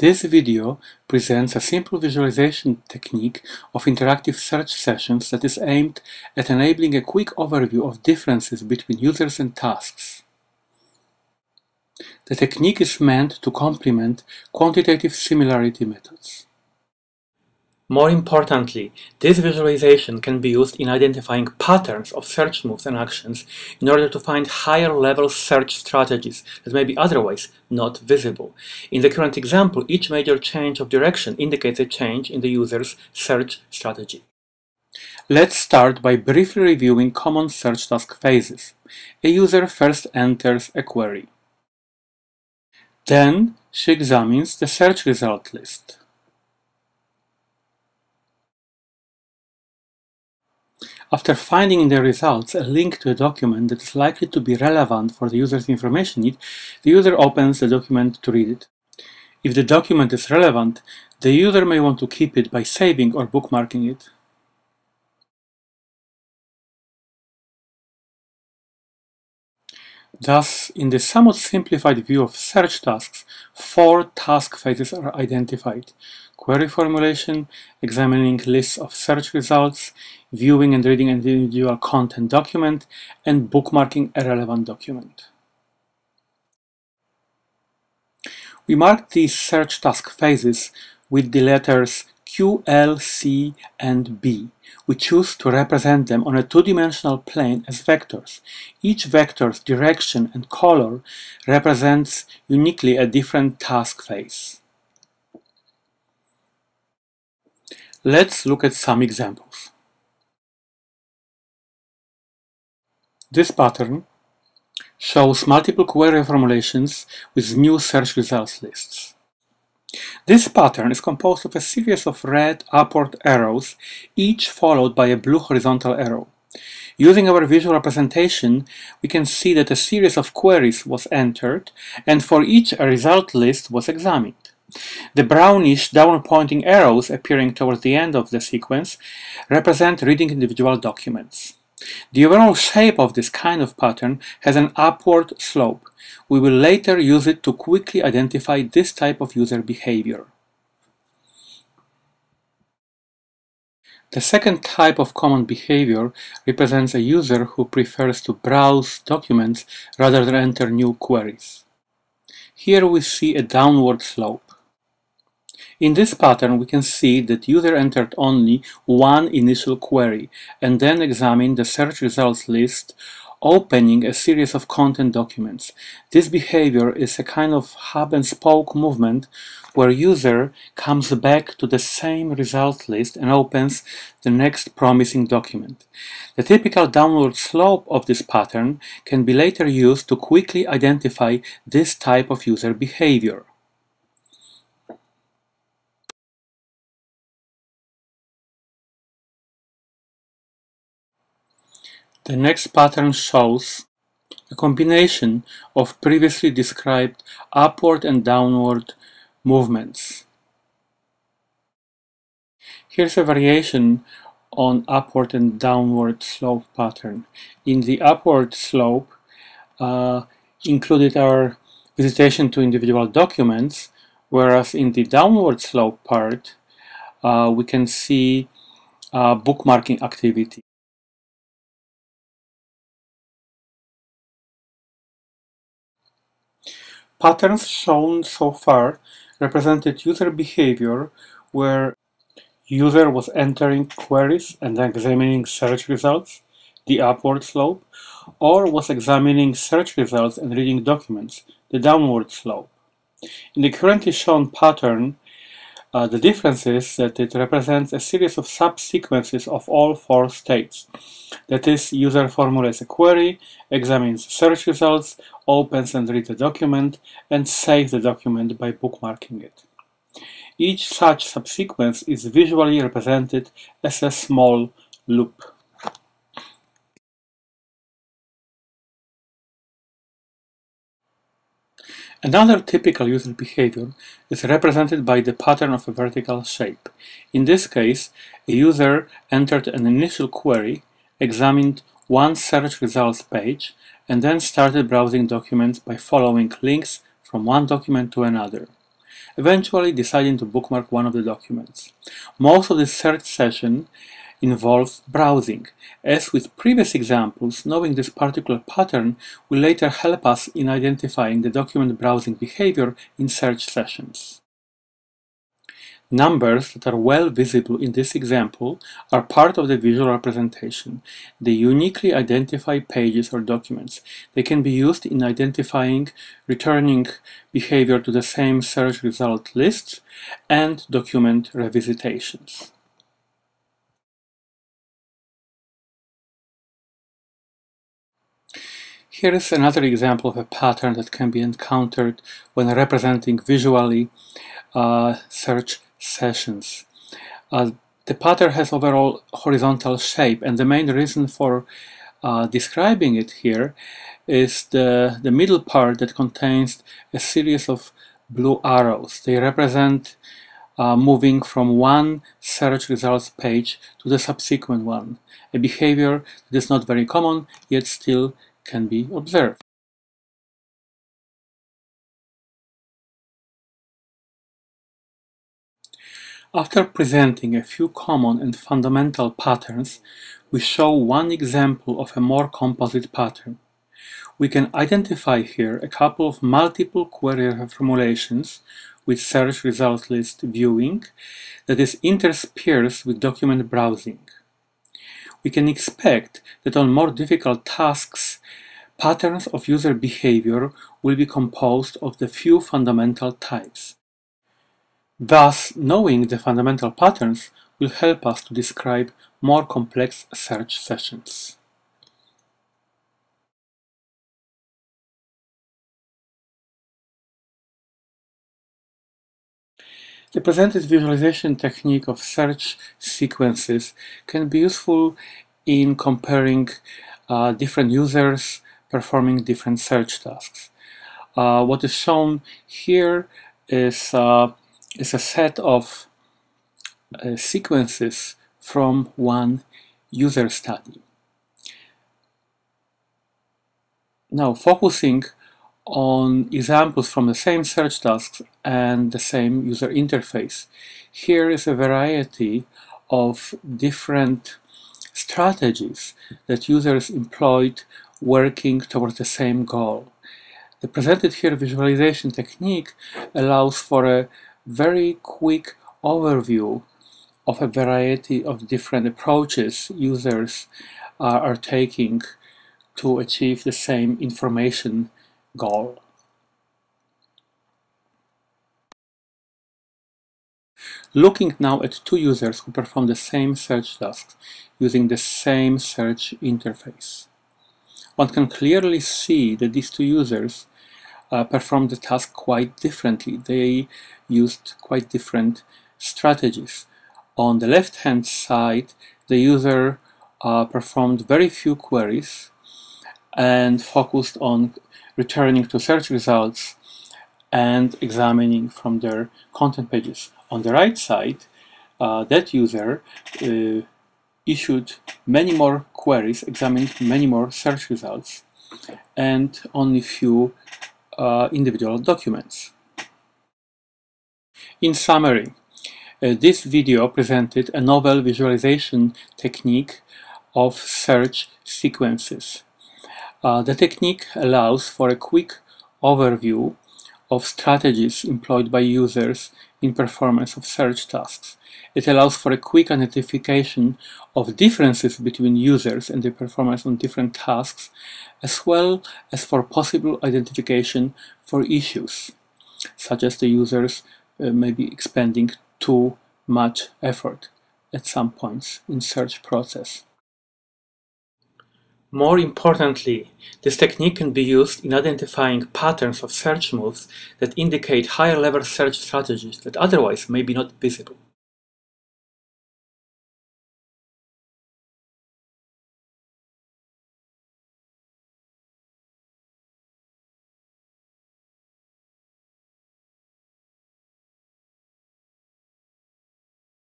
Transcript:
This video presents a simple visualization technique of interactive search sessions that is aimed at enabling a quick overview of differences between users and tasks. The technique is meant to complement quantitative similarity methods. More importantly, this visualization can be used in identifying patterns of search moves and actions in order to find higher-level search strategies that may be otherwise not visible. In the current example, each major change of direction indicates a change in the user's search strategy. Let's start by briefly reviewing common search task phases. A user first enters a query. Then she examines the search result list. After finding in the results a link to a document that is likely to be relevant for the user's information need, the user opens the document to read it. If the document is relevant, the user may want to keep it by saving or bookmarking it. Thus, in the somewhat simplified view of search tasks, 4 task phases are identified: query formulation, examining lists of search results, viewing and reading an individual content document, and bookmarking a relevant document. We mark these search task phases with the letters Q, L, C, and B. We choose to represent them on a two-dimensional plane as vectors. Each vector's direction and color represents uniquely a different task phase. Let's look at some examples. This pattern shows multiple query formulations with new search results lists. This pattern is composed of a series of red upward arrows, each followed by a blue horizontal arrow. Using our visual representation, we can see that a series of queries was entered, and for each a result list was examined. The brownish down-pointing arrows appearing towards the end of the sequence represent reading individual documents. The overall shape of this kind of pattern has an upward slope. We will later use it to quickly identify this type of user behavior. The second type of common behavior represents a user who prefers to browse documents rather than enter new queries. Here we see a downward slope. In this pattern, we can see that user entered only one initial query and then examined the search results list, opening a series of content documents. This behavior is a kind of hub and spoke movement where user comes back to the same result list and opens the next promising document. The typical downward slope of this pattern can be later used to quickly identify this type of user behavior. The next pattern shows a combination of previously described upward and downward movements. Here's a variation on upward and downward slope pattern. In the upward slope, included our visitation to individual documents, whereas in the downward slope part, we can see bookmarking activity. Patterns shown so far represented user behavior where user was entering queries and examining search results, the upward slope, or was examining search results and reading documents, the downward slope. In the currently shown pattern, the difference is that it represents a series of subsequences of all 4 states. That is, user formulates a query, examines search results, opens and reads a document, and saves the document by bookmarking it. Each such subsequence is visually represented as a small loop. Another typical user behavior is represented by the pattern of a vertical shape. In this case, a user entered an initial query, examined one search results page, and then started browsing documents by following links from one document to another. eventually deciding to bookmark one of the documents. Most of the search session involves browsing. As with previous examples, knowing this particular pattern will later help us in identifying the document browsing behavior in search sessions. Numbers that are well visible in this example are part of the visual representation. They uniquely identify pages or documents. They can be used in identifying returning behavior to the same search result lists and document revisitations. Here is another example of a pattern that can be encountered when representing visually search sessions. The pattern has overall horizontal shape, and the main reason for describing it here is the middle part that contains a series of blue arrows. They represent moving from one search results page to the subsequent one, a behavior that is not very common, yet still can be observed. After presenting a few common and fundamental patterns, we show one example of a more composite pattern. We can identify here a couple of multiple query formulations with search result list viewing that is interspersed with document browsing. We can expect that on more difficult tasks, patterns of user behavior will be composed of the few fundamental types. Thus, knowing the fundamental patterns will help us to describe more complex search sessions. The presented visualization technique of search sequences can be useful in comparing different users performing different search tasks. What is shown here is a set of sequences from one user study. Now, focusing on examples from the same search tasks and the same user interface, here is a variety of different strategies that users employed working towards the same goal. The presented here visualization technique allows for a very quick overview of a variety of different approaches users are taking to achieve the same information goal. Looking now at two users who perform the same search tasks using the same search interface, one can clearly see that these two users performed the task quite differently. They used quite different strategies. On the left-hand side, the user performed very few queries and focused on returning to search results and examining from their content pages. On the right side, that user issued many more queries, examined many more search results, and only few individual documents. In summary, this video presented a novel visualization technique of search sequences. The technique allows for a quick overview of strategies employed by users in performance of search tasks. It allows for a quick identification of differences between users and their performance on different tasks, as well as for possible identification for issues, such as the users may be expending too much effort at some points in search process. More importantly, this technique can be used in identifying patterns of search moves that indicate higher-level search strategies that otherwise may be not visible.